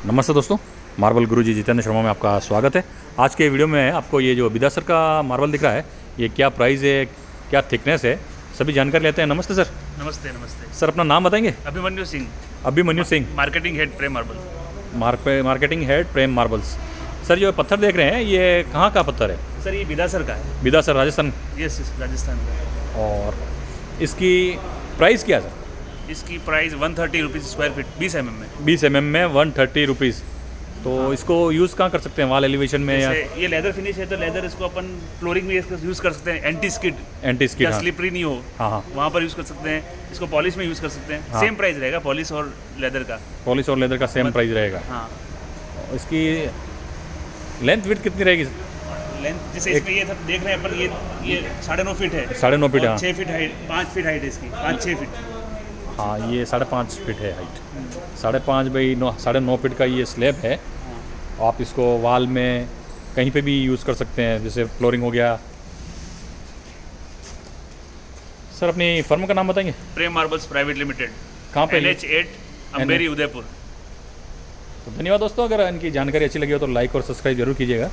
नमस्ते दोस्तों, मार्बल गुरुजी जितेंद्र शर्मा में आपका स्वागत है। आज के वीडियो में आपको ये जो बिदासर का मार्बल दिख रहा है, ये क्या प्राइस है, क्या थिकनेस है, सभी जानकारी लेते हैं। नमस्ते सर। नमस्ते नमस्ते। सर अपना नाम बताएंगे? अभिमन्यु सिंह, अभिमन्यु सिंह, मार्केटिंग हेड प्रेम मार्बल। मार्केटिंग हेड प्रेम मार्बल्स। सर जो पत्थर देख रहे हैं, ये कहाँ का पत्थर है? सर ये बिदासर का है। बिदासर राजस्थान। यस राजस्थान का। और इसकी प्राइस क्या है सर? इसकी price 130 rupees square feet 20 mm में। 20 mm में 130 रुपीज़। तो हाँ। इसको यूज़ कहाँ कर सकते हैं? वॉल एलिवेशन में या जैसे ये लेदर फिनिश है तो लेदर इसको अपन फ्लोरिंग में यूज़ कर सकते हैं। Anti skid, anti skid? या स्लिपरी नहीं हो, हाँ हाँ, वहाँ पर यूज़ कर सकते हैं। इसको पॉलिश में यूज़ कर सकते हैं। हाँ। सेम प्राइस रहेगा पॉलिश और लेदर का। पॉलिश और लेदर का सेम प्राइस रहेगा। हाँ। इसकी लेंथ विड्थ कितनी रहेगी? लेंथ जैसे इसमें ये सब देख रहे हैं अपन, ये 9.5 फीट है। 9.5 फीट, हाँ। 6 फीट हाइट, 5 फीट हाइट है इसकी, 5-6 फीट। हाँ, ये 5.5 फीट है हाइट। 5.5 बाई 9.5 फीट का ये स्लैब है। आप इसको वॉल में कहीं पे भी यूज़ कर सकते हैं, जैसे फ्लोरिंग हो गया। सर अपनी फर्म का नाम बताएंगे? प्रेम मार्बल्स प्राइवेट लिमिटेड, कहाँ पे? NH8 अम्बेरी उदयपुर। तो धन्यवाद दोस्तों। अगर इनकी जानकारी अच्छी लगी हो तो लाइक और सब्सक्राइब जरूर कीजिएगा।